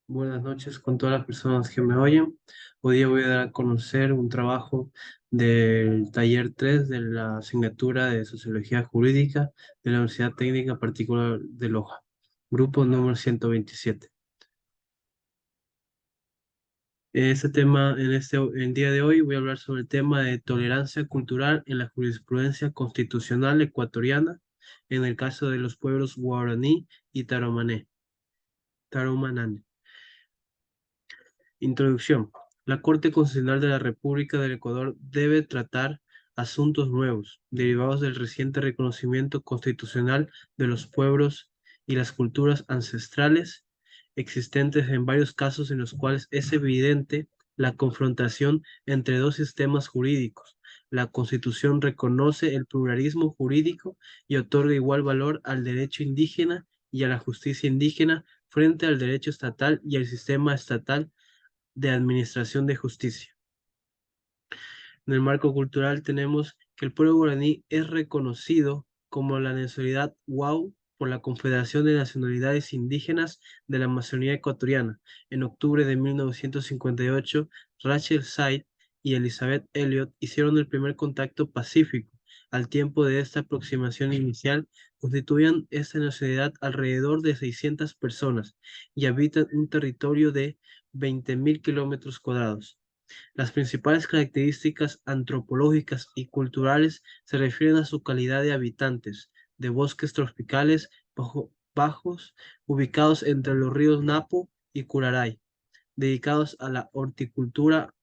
Buenas noches con todas las personas que me oyen. Hoy día voy a dar a conocer un trabajo del taller 3 de la asignatura de Sociología Jurídica de la Universidad Técnica Particular de Loja, grupo número 127. En el día de hoy voy a hablar sobre el tema de tolerancia cultural en la jurisprudencia constitucional ecuatoriana en el caso de los pueblos guaraní y taromanane. Introducción. La Corte Constitucional de la República del Ecuador debe tratar asuntos nuevos, derivados del reciente reconocimiento constitucional de los pueblos y las culturas ancestrales existentes en varios casos en los cuales es evidente la confrontación entre dos sistemas jurídicos. La Constitución reconoce el pluralismo jurídico y otorga igual valor al derecho indígena y a la justicia indígena frente al derecho estatal y al sistema estatal de Administración de Justicia. En el marco cultural tenemos que el pueblo guaraní es reconocido como la nacionalidad WAU por la Confederación de Nacionalidades Indígenas de la Amazonía Ecuatoriana. En octubre de 1958, Rachel Said y Elizabeth Elliot hicieron el primer contacto pacífico. Al tiempo de esta aproximación inicial, constituían esta nacionalidad alrededor de 600 personas y habitan un territorio de 20.000 kilómetros cuadrados. Las principales características antropológicas y culturales se refieren a su calidad de habitantes, de bosques tropicales bajos, ubicados entre los ríos Napo y Curaray, dedicados a la horticultura,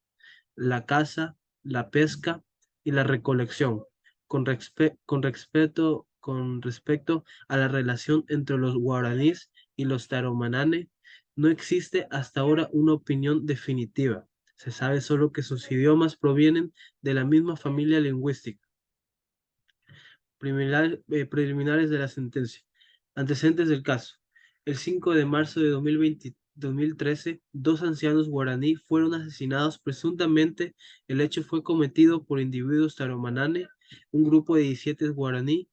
la caza, la pesca y la recolección. Con respecto a la relación entre los guaraníes y los taromanane, no existe hasta ahora una opinión definitiva. Se sabe solo que sus idiomas provienen de la misma familia lingüística. Preliminares de la sentencia. Antecedentes del caso. El 5 de marzo de 2013, dos ancianos guaraní fueron asesinados. Presuntamente, el hecho fue cometido por individuos taromanane. Un grupo de 17 guaraní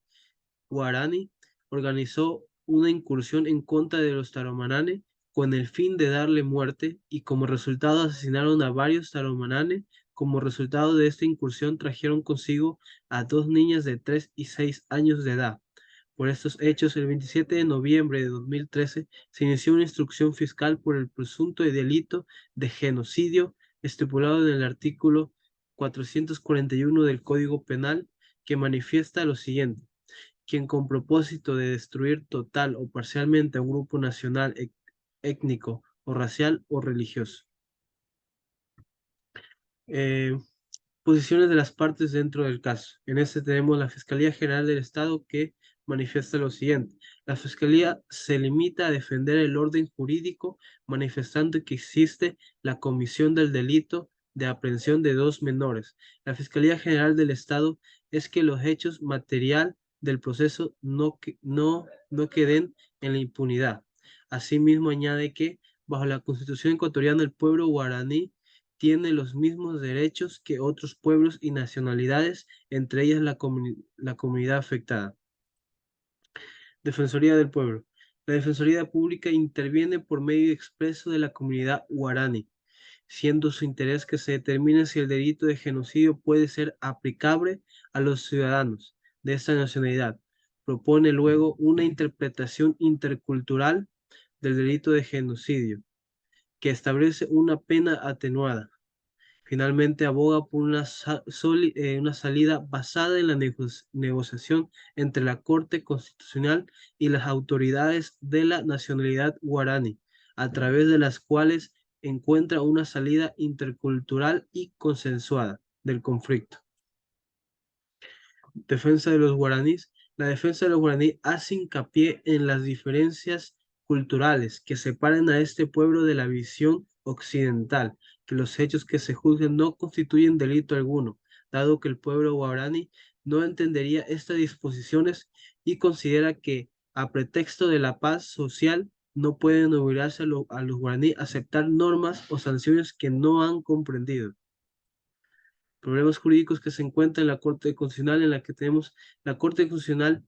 organizó una incursión en contra de los taromanane con el fin de darle muerte y como resultado asesinaron a varios taromanane. Como resultado de esta incursión trajeron consigo a dos niñas de 3 y 6 años de edad. Por estos hechos, el 27 de noviembre de 2013 se inició una instrucción fiscal por el presunto delito de genocidio estipulado en el artículo 441 del Código Penal, que manifiesta lo siguiente: quien con propósito de destruir total o parcialmente a un grupo nacional, étnico o racial o religioso. Eh, Posiciones de las partes dentro del caso. En este tenemos la Fiscalía General del Estado, que manifiesta lo siguiente: la Fiscalía se limita a defender el orden jurídico, manifestando que existe la comisión del delito de aprehensión de dos menores. La Fiscalía General del Estado es que los hechos material del proceso no queden en la impunidad. Asimismo, añade que bajo la Constitución ecuatoriana el pueblo guaraní tiene los mismos derechos que otros pueblos y nacionalidades, entre ellas la comunidad afectada. Defensoría del Pueblo. La Defensoría Pública interviene por medio expreso de la comunidad guaraní, siendo su interés que se determine si el delito de genocidio puede ser aplicable a los ciudadanos de esta nacionalidad. Propone luego una interpretación intercultural del delito de genocidio, que establece una pena atenuada. Finalmente, aboga por una salida basada en la negociación entre la Corte Constitucional y las autoridades de la nacionalidad guaraní, a través de las cuales encuentra una salida intercultural y consensuada del conflicto. Defensa de los guaraníes. La defensa de los guaraníes hace hincapié en las diferencias culturales que separan a este pueblo de la visión occidental, que los hechos que se juzgan no constituyen delito alguno, dado que el pueblo guaraní no entendería estas disposiciones y considera que, a pretexto de la paz social, no pueden obligarse a los guaraní a aceptar normas o sanciones que no han comprendido. Problemas jurídicos que se encuentran en la Corte Constitucional, en la que tenemos la Corte Constitucional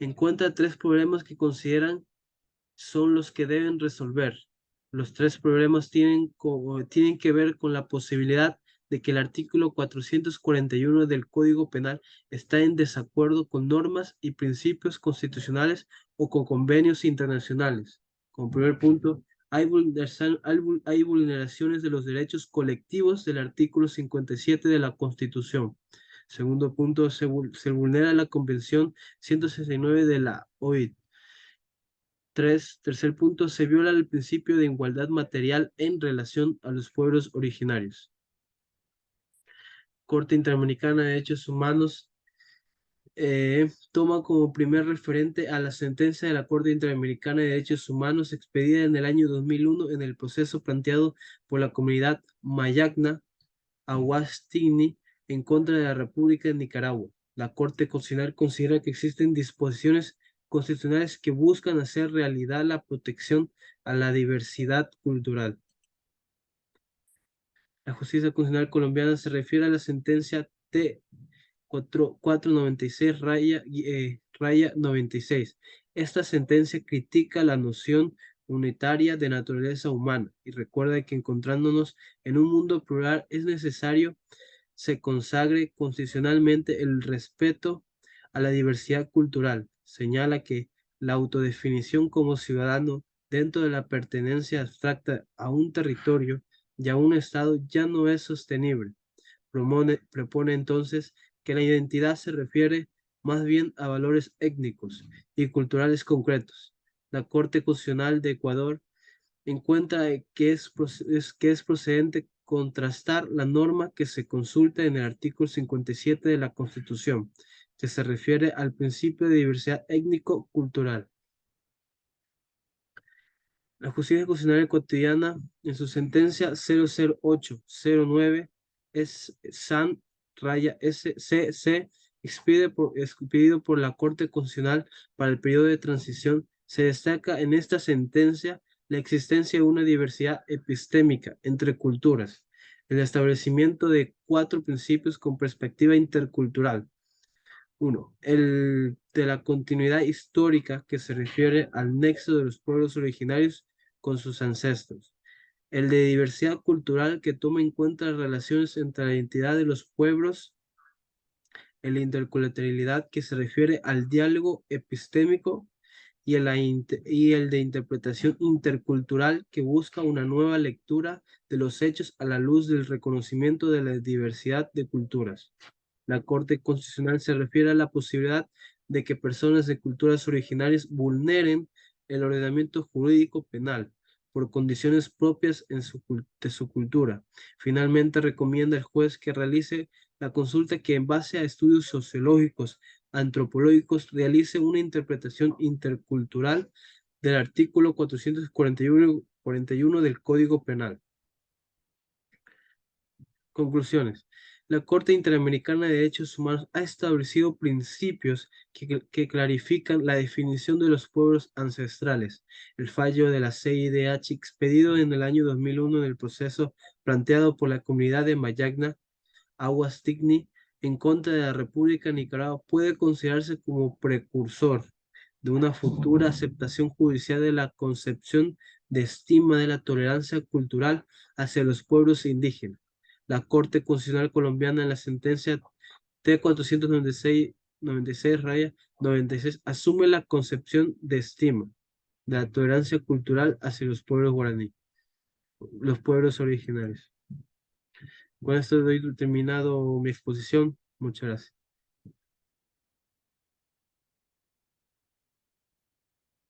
encuentra tres problemas que consideran son los que deben resolver. Los tres problemas tienen que ver con la posibilidad de que el artículo 441 del Código Penal está en desacuerdo con normas y principios constitucionales o con convenios internacionales. Como primer punto, hay vulneraciones de los derechos colectivos del artículo 57 de la Constitución. Segundo punto, se vulnera la Convención 169 de la OIT. Tercer punto, se viola el principio de igualdad material en relación a los pueblos originarios. Corte Interamericana de Derechos Humanos toma como primer referente a la sentencia de la Corte Interamericana de Derechos Humanos expedida en el año 2001 en el proceso planteado por la comunidad Mayagna Awastini en contra de la República de Nicaragua. La Corte Constitucional considera que existen disposiciones constitucionales que buscan hacer realidad la protección a la diversidad cultural. La justicia constitucional colombiana se refiere a la sentencia T 496 raya 96. Esta sentencia critica la noción unitaria de naturaleza humana y recuerda que encontrándonos en un mundo plural es necesario se consagre constitucionalmente el respeto a la diversidad cultural. Señala que la autodefinición como ciudadano dentro de la pertenencia abstracta a un territorio y a un Estado ya no es sostenible. Propone entonces que la identidad se refiere más bien a valores étnicos y culturales concretos. La Corte Constitucional de Ecuador encuentra que es procedente contrastar la norma que se consulta en el artículo 57 de la Constitución, que se refiere al principio de diversidad étnico-cultural. La justicia constitucional cotidiana, en su sentencia 00809, es San raya SCC, expedido por la Corte Constitucional para el periodo de transición, se destaca en esta sentencia la existencia de una diversidad epistémica entre culturas, el establecimiento de 4 principios con perspectiva intercultural. Uno, el de la continuidad histórica que se refiere al nexo de los pueblos originarios con sus ancestros. El de diversidad cultural que toma en cuenta las relaciones entre la identidad de los pueblos. El de interculturalidad que se refiere al diálogo epistémico y el de interpretación intercultural que busca una nueva lectura de los hechos a la luz del reconocimiento de la diversidad de culturas. La Corte Constitucional se refiere a la posibilidad de que personas de culturas originarias vulneren el ordenamiento jurídico penal por condiciones propias de su cultura. Finalmente, recomienda al juez que realice la consulta que en base a estudios sociológicos, antropológicos, realice una interpretación intercultural del artículo 441 del Código Penal. Conclusiones. La Corte Interamericana de Derechos Humanos ha establecido principios que clarifican la definición de los pueblos ancestrales. El fallo de la CIDH expedido en el año 2001 en el proceso planteado por la comunidad de Mayagna, Awastini, en contra de la República de Nicaragua puede considerarse como precursor de una futura aceptación judicial de la concepción de estima de la tolerancia cultural hacia los pueblos indígenas. La Corte Constitucional Colombiana en la sentencia T-496-96 asume la concepción de estima de la tolerancia cultural hacia los pueblos guaraní, los pueblos originarios. Con esto doy terminado mi exposición. Muchas gracias.